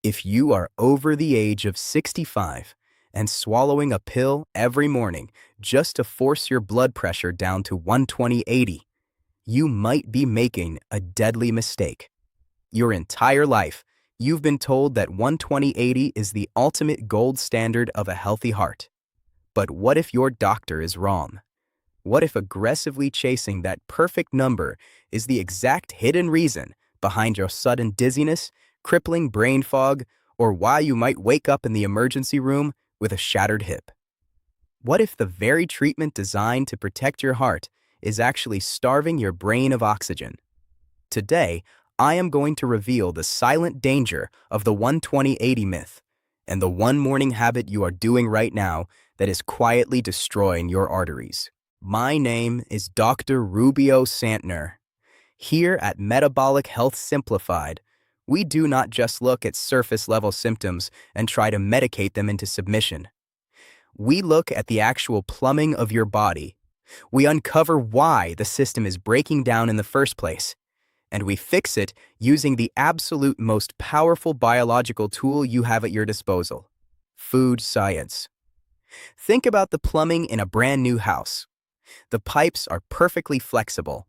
If you are over the age of 65 and swallowing a pill every morning just to force your blood pressure down to 120/80, you might be making a deadly mistake. Your entire life, you've been told that 120/80 is the ultimate gold standard of a healthy heart. But what if your doctor is wrong? What if aggressively chasing that perfect number is the exact hidden reason behind your sudden dizziness, crippling brain fog, or why you might wake up in the emergency room with a shattered hip? What if the very treatment designed to protect your heart is actually starving your brain of oxygen? Today, I am going to reveal the silent danger of the 120/80 myth and the one morning habit you are doing right now that is quietly destroying your arteries. My name is Dr. Rubio Santner. Here at Metabolic Health Simplified, we do not just look at surface-level symptoms and try to medicate them into submission. We look at the actual plumbing of your body. We uncover why the system is breaking down in the first place, and we fix it using the absolute most powerful biological tool you have at your disposal: food science. Think about the plumbing in a brand new house. The pipes are perfectly flexible.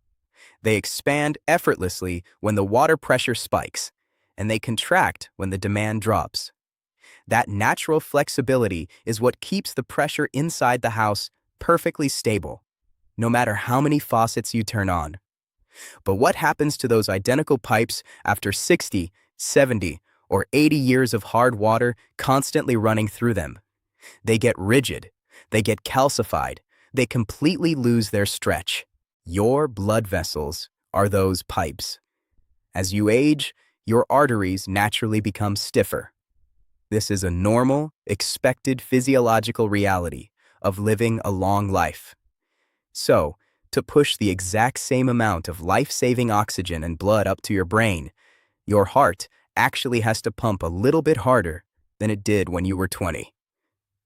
They expand effortlessly when the water pressure spikes, and they contract when the demand drops. That natural flexibility is what keeps the pressure inside the house perfectly stable, no matter how many faucets you turn on. But what happens to those identical pipes after 60, 70, or 80 years of hard water constantly running through them? They get rigid, they get calcified, they completely lose their stretch. Your blood vessels are those pipes. As you age, your arteries naturally become stiffer. This is a normal, expected physiological reality of living a long life. So, to push the exact same amount of life-saving oxygen and blood up to your brain, your heart actually has to pump a little bit harder than it did when you were 20.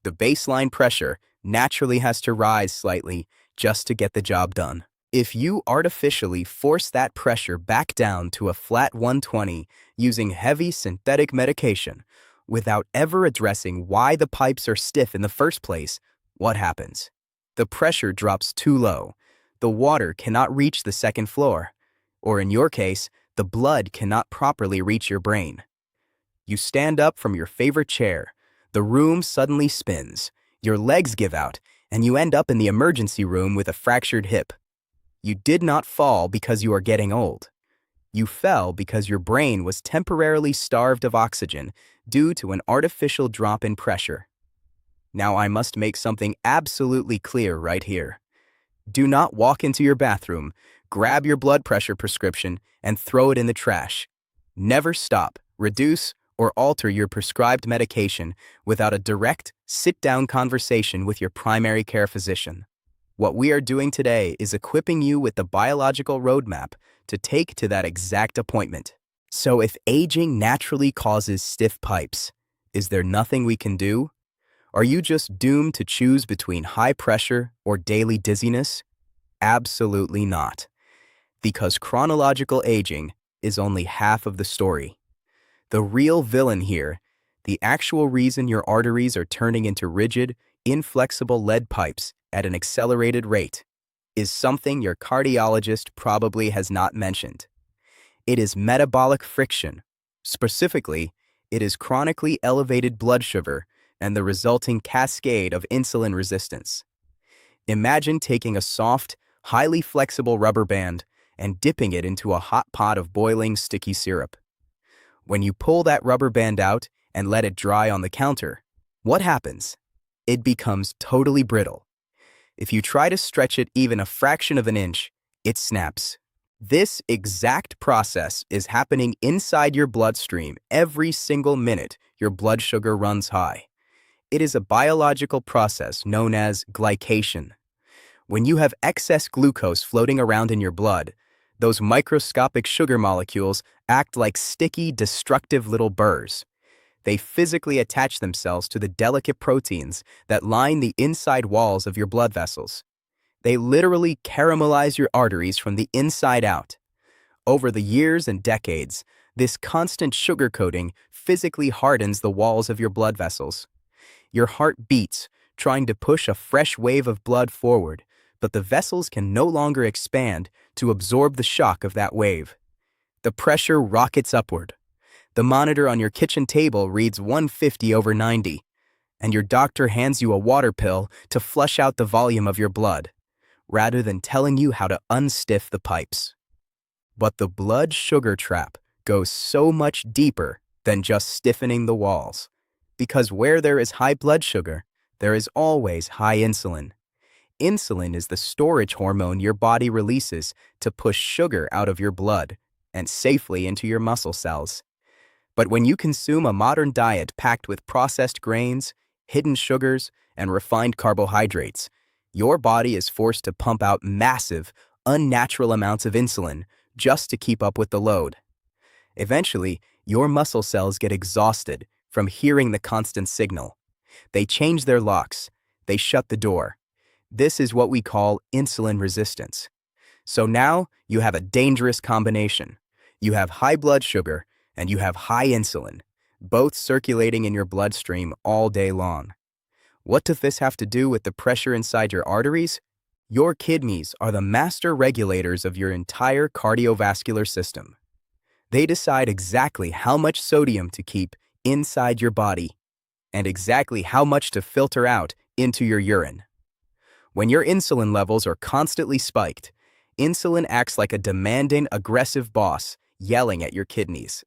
The baseline pressure naturally has to rise slightly just to get the job done. If you artificially force that pressure back down to a flat 120 using heavy synthetic medication without ever addressing why the pipes are stiff in the first place, what happens? The pressure drops too low. The water cannot reach the second floor, or in your case, the blood cannot properly reach your brain. You stand up from your favorite chair, the room suddenly spins, your legs give out, and you end up in the emergency room with a fractured hip. You did not fall because you are getting old. You fell because your brain was temporarily starved of oxygen due to an artificial drop in pressure. Now I must make something absolutely clear right here. Do not walk into your bathroom, grab your blood pressure prescription, and throw it in the trash. Never stop, reduce, or alter your prescribed medication without a direct, sit-down conversation with your primary care physician. What we are doing today is equipping you with the biological roadmap to take to that exact appointment. So if aging naturally causes stiff pipes, is there nothing we can do? Are you just doomed to choose between high pressure or daily dizziness? Absolutely not. Because chronological aging is only half of the story. The real villain here, the actual reason your arteries are turning into rigid, inflexible lead pipes at an accelerated rate, is something your cardiologist probably has not mentioned. It is metabolic friction. Specifically, it is chronically elevated blood sugar and the resulting cascade of insulin resistance. Imagine taking a soft, highly flexible rubber band and dipping it into a hot pot of boiling, sticky syrup. When you pull that rubber band out and let it dry on the counter, what happens? It becomes totally brittle. If you try to stretch it even a fraction of an inch, it snaps. This exact process is happening inside your bloodstream every single minute your blood sugar runs high. It is a biological process known as glycation. When you have excess glucose floating around in your blood, those microscopic sugar molecules act like sticky, destructive little burrs. They physically attach themselves to the delicate proteins that line the inside walls of your blood vessels. They literally caramelize your arteries from the inside out. Over the years and decades, this constant sugar coating physically hardens the walls of your blood vessels. Your heart beats, trying to push a fresh wave of blood forward, but the vessels can no longer expand to absorb the shock of that wave. The pressure rockets upward. The monitor on your kitchen table reads 150/90, and your doctor hands you a water pill to flush out the volume of your blood, rather than telling you how to unstiff the pipes. But the blood sugar trap goes so much deeper than just stiffening the walls, because where there is high blood sugar, there is always high insulin. Insulin is the storage hormone your body releases to push sugar out of your blood and safely into your muscle cells. But when you consume a modern diet packed with processed grains, hidden sugars, and refined carbohydrates, your body is forced to pump out massive, unnatural amounts of insulin just to keep up with the load. Eventually, your muscle cells get exhausted from hearing the constant signal. They change their locks. They shut the door. This is what we call insulin resistance. So now you have a dangerous combination. You have high blood sugar and you have high insulin, both circulating in your bloodstream all day long. What does this have to do with the pressure inside your arteries? Your kidneys are the master regulators of your entire cardiovascular system. They decide exactly how much sodium to keep inside your body and exactly how much to filter out into your urine. When your insulin levels are constantly spiked, insulin acts like a demanding, aggressive boss yelling at your kidneys.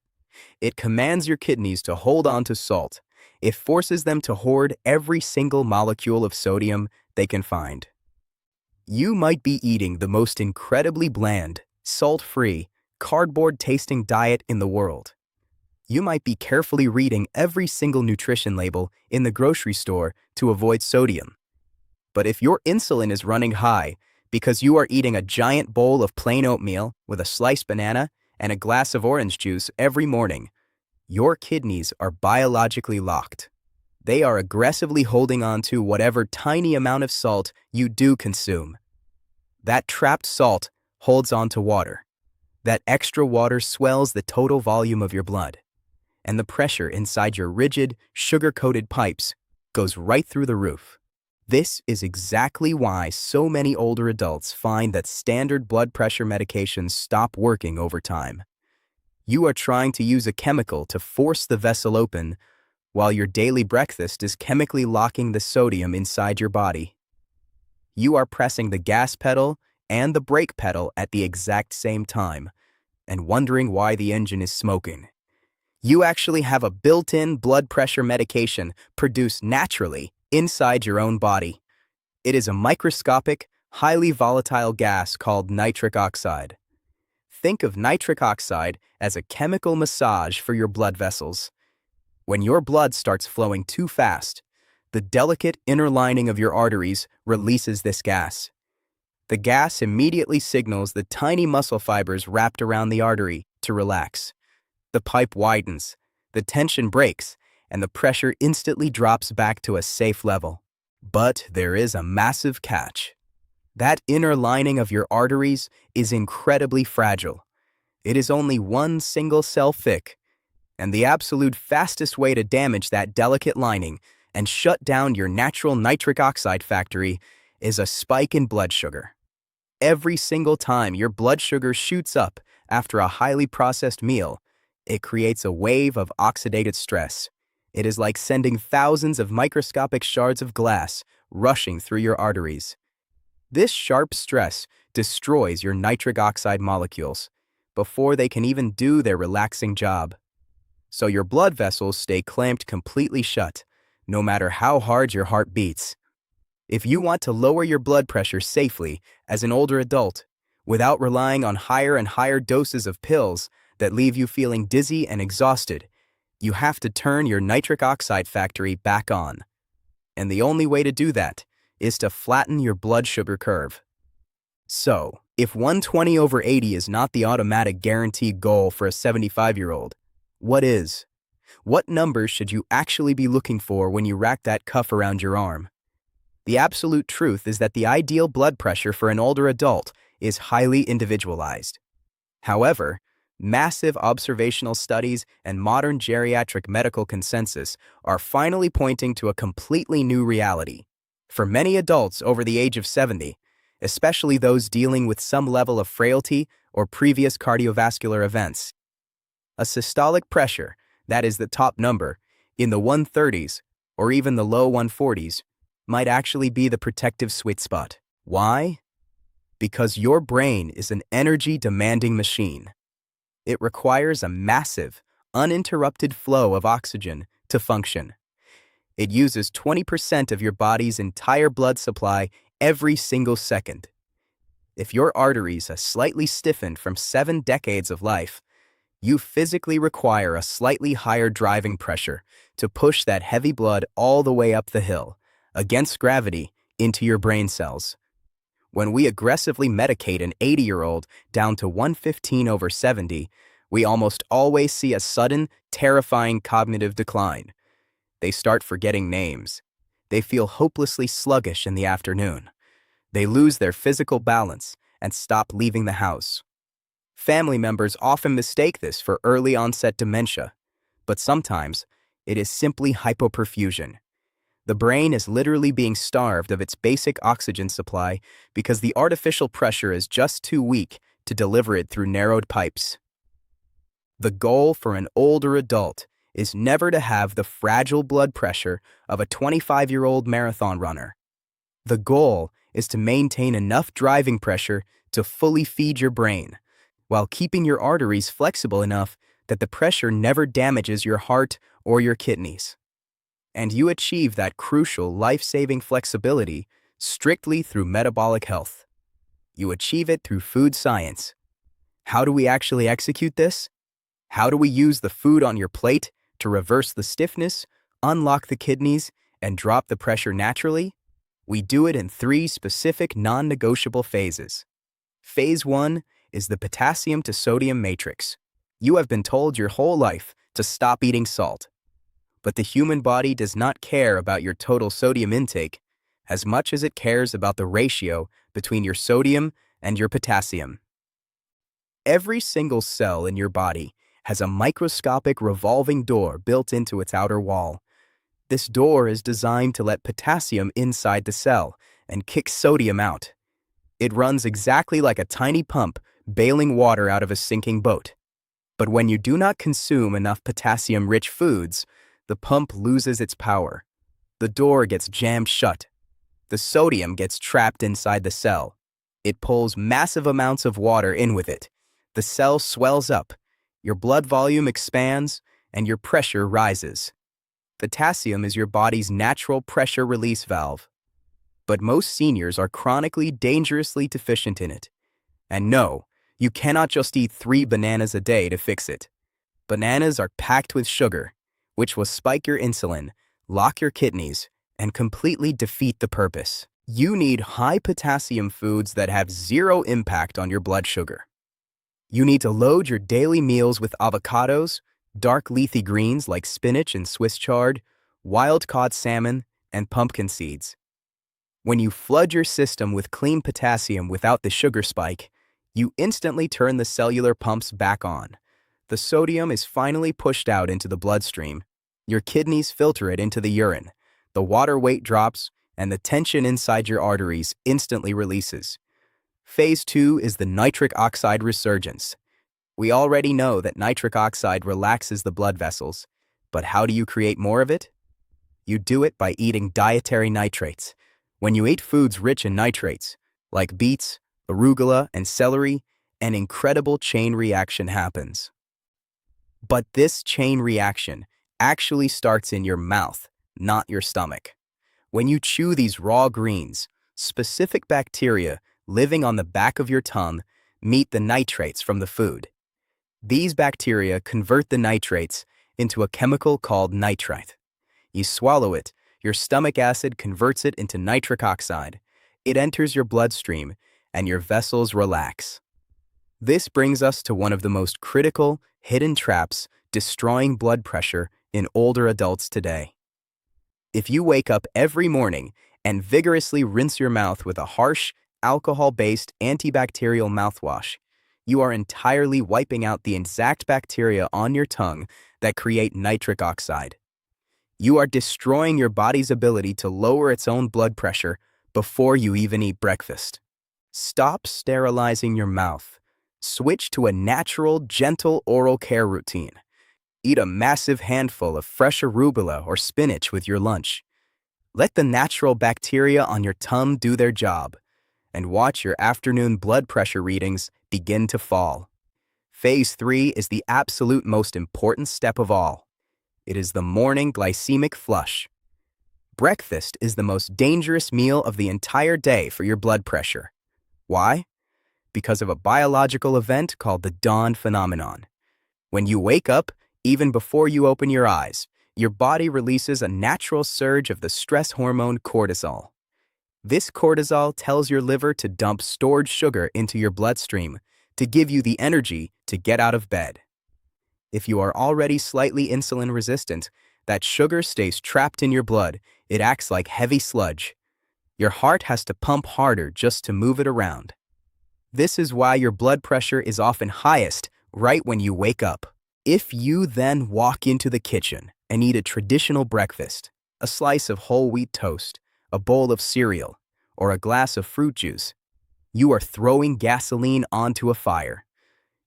It commands your kidneys to hold on to salt. It forces them to hoard every single molecule of sodium they can find. You might be eating the most incredibly bland, salt-free, cardboard-tasting diet in the world. You might be carefully reading every single nutrition label in the grocery store to avoid sodium. But if your insulin is running high because you are eating a giant bowl of plain oatmeal with a sliced banana and a glass of orange juice every morning, your kidneys are biologically locked. They are aggressively holding on to whatever tiny amount of salt you do consume. That trapped salt holds on to water. That extra water swells the total volume of your blood, and the pressure inside your rigid, sugar-coated pipes goes right through the roof. This is exactly why so many older adults find that standard blood pressure medications stop working over time. You are trying to use a chemical to force the vessel open, while your daily breakfast is chemically locking the sodium inside your body. You are pressing the gas pedal and the brake pedal at the exact same time, and wondering why the engine is smoking. You actually have a built-in blood pressure medication produced naturally inside your own body. It is a microscopic, highly volatile gas called nitric oxide. Think of nitric oxide as a chemical massage for your blood vessels. When your blood starts flowing too fast, the delicate inner lining of your arteries releases this gas. The gas immediately signals the tiny muscle fibers wrapped around the artery to relax. The pipe widens, the tension breaks, and the pressure instantly drops back to a safe level. But there is a massive catch. That inner lining of your arteries is incredibly fragile. It is only one single cell thick, and the absolute fastest way to damage that delicate lining and shut down your natural nitric oxide factory is a spike in blood sugar. Every single time your blood sugar shoots up after a highly processed meal, it creates a wave of oxidative stress. It is like sending thousands of microscopic shards of glass rushing through your arteries. This sharp stress destroys your nitric oxide molecules before they can even do their relaxing job. So your blood vessels stay clamped completely shut, no matter how hard your heart beats. If you want to lower your blood pressure safely as an older adult, without relying on higher and higher doses of pills that leave you feeling dizzy and exhausted, you have to turn your nitric oxide factory back on. And the only way to do that is to flatten your blood sugar curve. So, if 120/80 is not the automatic guaranteed goal for a 75-year-old, what is? What numbers should you actually be looking for when you rack that cuff around your arm? The absolute truth is that the ideal blood pressure for an older adult is highly individualized. However, Massive observational studies and modern geriatric medical consensus are finally pointing to a completely new reality. For many adults over the age of 70, especially those dealing with some level of frailty or previous cardiovascular events, a systolic pressure, that is the top number, in the 130s or even the low 140s, might actually be the protective sweet spot. Why? Because your brain is an energy-demanding machine. It requires a massive, uninterrupted flow of oxygen to function. It uses 20% of your body's entire blood supply every single second. If your arteries are slightly stiffened from 7 decades of life, you physically require a slightly higher driving pressure to push that heavy blood all the way up the hill, against gravity, into your brain cells. When we aggressively medicate an 80-year-old down to 115/70, we almost always see a sudden, terrifying cognitive decline. They start forgetting names. They feel hopelessly sluggish in the afternoon. They lose their physical balance and stop leaving the house. Family members often mistake this for early-onset dementia, but sometimes it is simply hypoperfusion. The brain is literally being starved of its basic oxygen supply because the artificial pressure is just too weak to deliver it through narrowed pipes. The goal for an older adult is never to have the fragile blood pressure of a 25-year-old marathon runner. The goal is to maintain enough driving pressure to fully feed your brain, while keeping your arteries flexible enough that the pressure never damages your heart or your kidneys. And you achieve that crucial life-saving flexibility strictly through metabolic health. You achieve it through food science. How do we actually execute this? How do we use the food on your plate to reverse the stiffness, unlock the kidneys, and drop the pressure naturally? We do it in 3 specific non-negotiable phases. Phase 1 is the potassium to sodium matrix. You have been told your whole life to stop eating salt. But the human body does not care about your total sodium intake as much as it cares about the ratio between your sodium and your potassium. Every single cell in your body has a microscopic revolving door built into its outer wall. This door is designed to let potassium inside the cell and kick sodium out. It runs exactly like a tiny pump bailing water out of a sinking boat. But when you do not consume enough potassium-rich foods, the pump loses its power. The door gets jammed shut. The sodium gets trapped inside the cell. It pulls massive amounts of water in with it. The cell swells up, your blood volume expands, and your pressure rises. Potassium is your body's natural pressure release valve. But most seniors are chronically dangerously deficient in it. And no, you cannot just eat 3 bananas a day to fix it. Bananas are packed with sugar, which will spike your insulin, lock your kidneys, and completely defeat the purpose. You need high potassium foods that have 0 impact on your blood sugar. You need to load your daily meals with avocados, dark leafy greens like spinach and Swiss chard, wild-caught salmon, and pumpkin seeds. When you flood your system with clean potassium without the sugar spike, you instantly turn the cellular pumps back on. The sodium is finally pushed out into the bloodstream. Your kidneys filter it into the urine. The water weight drops, and the tension inside your arteries instantly releases. Phase 2 is the nitric oxide resurgence. We already know that nitric oxide relaxes the blood vessels, but how do you create more of it? You do it by eating dietary nitrates. When you eat foods rich in nitrates, like beets, arugula, and celery, an incredible chain reaction happens. But this chain reaction actually starts in your mouth, not your stomach. When you chew these raw greens, specific bacteria living on the back of your tongue meet the nitrates from the food. These bacteria convert the nitrates into a chemical called nitrite. You swallow it, your stomach acid converts it into nitric oxide. It enters your bloodstream, and your vessels relax. This brings us to one of the most critical, hidden traps destroying blood pressure in older adults today. If you wake up every morning and vigorously rinse your mouth with a harsh, alcohol-based antibacterial mouthwash, you are entirely wiping out the exact bacteria on your tongue that create nitric oxide. You are destroying your body's ability to lower its own blood pressure before you even eat breakfast. Stop sterilizing your mouth. Switch to a natural, gentle oral care routine. Eat a massive handful of fresh arugula or spinach with your lunch. Let the natural bacteria on your tongue do their job, and watch your afternoon blood pressure readings begin to fall. Phase 3 is the absolute most important step of all. It is the morning glycemic flush. Breakfast is the most dangerous meal of the entire day for your blood pressure. Why? Because of a biological event called the dawn phenomenon. When you wake up, even before you open your eyes, your body releases a natural surge of the stress hormone cortisol. This cortisol tells your liver to dump stored sugar into your bloodstream to give you the energy to get out of bed. If you are already slightly insulin resistant, that sugar stays trapped in your blood. It acts like heavy sludge. Your heart has to pump harder just to move it around. This is why your blood pressure is often highest right when you wake up. If you then walk into the kitchen and eat a traditional breakfast, a slice of whole wheat toast, a bowl of cereal, or a glass of fruit juice, you are throwing gasoline onto a fire.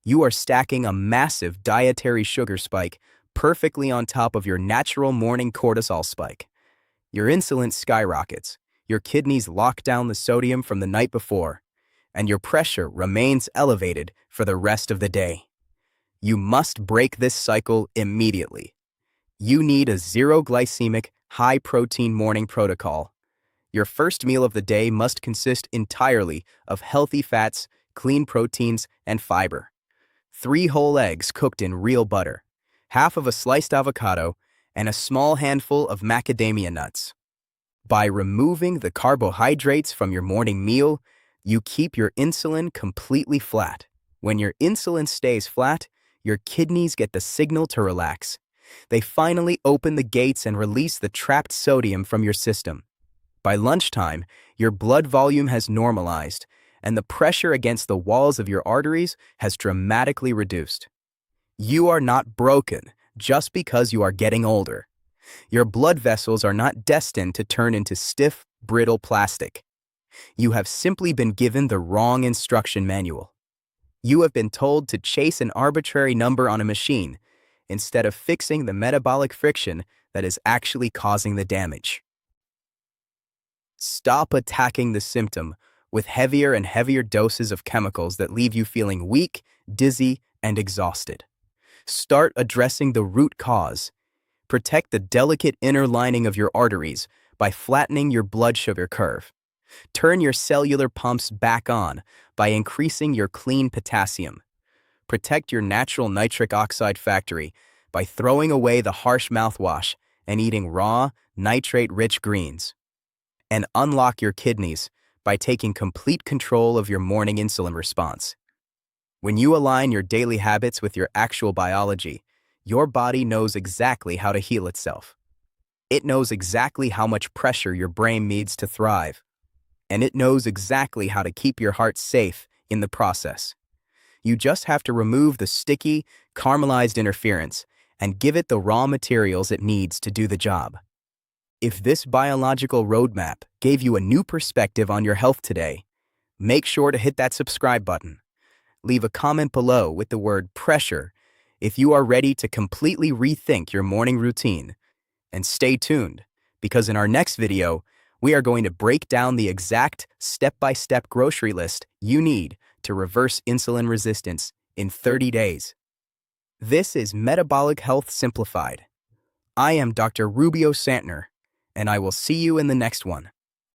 You are stacking a massive dietary sugar spike perfectly on top of your natural morning cortisol spike. Your insulin skyrockets, your kidneys lock down the sodium from the night before, and your pressure remains elevated for the rest of the day. You must break this cycle immediately. You need a zero-glycemic, high-protein morning protocol. Your first meal of the day must consist entirely of healthy fats, clean proteins, and fiber. 3 whole eggs cooked in real butter, half of a sliced avocado, and a small handful of macadamia nuts. By removing the carbohydrates from your morning meal, you keep your insulin completely flat. When your insulin stays flat, your kidneys get the signal to relax. They finally open the gates and release the trapped sodium from your system. By lunchtime, your blood volume has normalized, and the pressure against the walls of your arteries has dramatically reduced. You are not broken just because you are getting older. Your blood vessels are not destined to turn into stiff, brittle plastic. You have simply been given the wrong instruction manual. You have been told to chase an arbitrary number on a machine instead of fixing the metabolic friction that is actually causing the damage. Stop attacking the symptom with heavier and heavier doses of chemicals that leave you feeling weak, dizzy, and exhausted. Start addressing the root cause. Protect the delicate inner lining of your arteries by flattening your blood sugar curve. Turn your cellular pumps back on by increasing your clean potassium. Protect your natural nitric oxide factory by throwing away the harsh mouthwash and eating raw, nitrate-rich greens. And unlock your kidneys by taking complete control of your morning insulin response. When you align your daily habits with your actual biology, your body knows exactly how to heal itself. It knows exactly how much pressure your brain needs to thrive. And it knows exactly how to keep your heart safe in the process. You just have to remove the sticky, caramelized interference and give it the raw materials it needs to do the job. If this biological roadmap gave you a new perspective on your health today, make sure to hit that subscribe button. Leave a comment below with the word pressure if you are ready to completely rethink your morning routine. And stay tuned, because in our next video, we are going to break down the exact step-by-step grocery list you need to reverse insulin resistance in 30 days. This is Metabolic Health Simplified. I am Dr. Rubio Santner, and I will see you in the next one.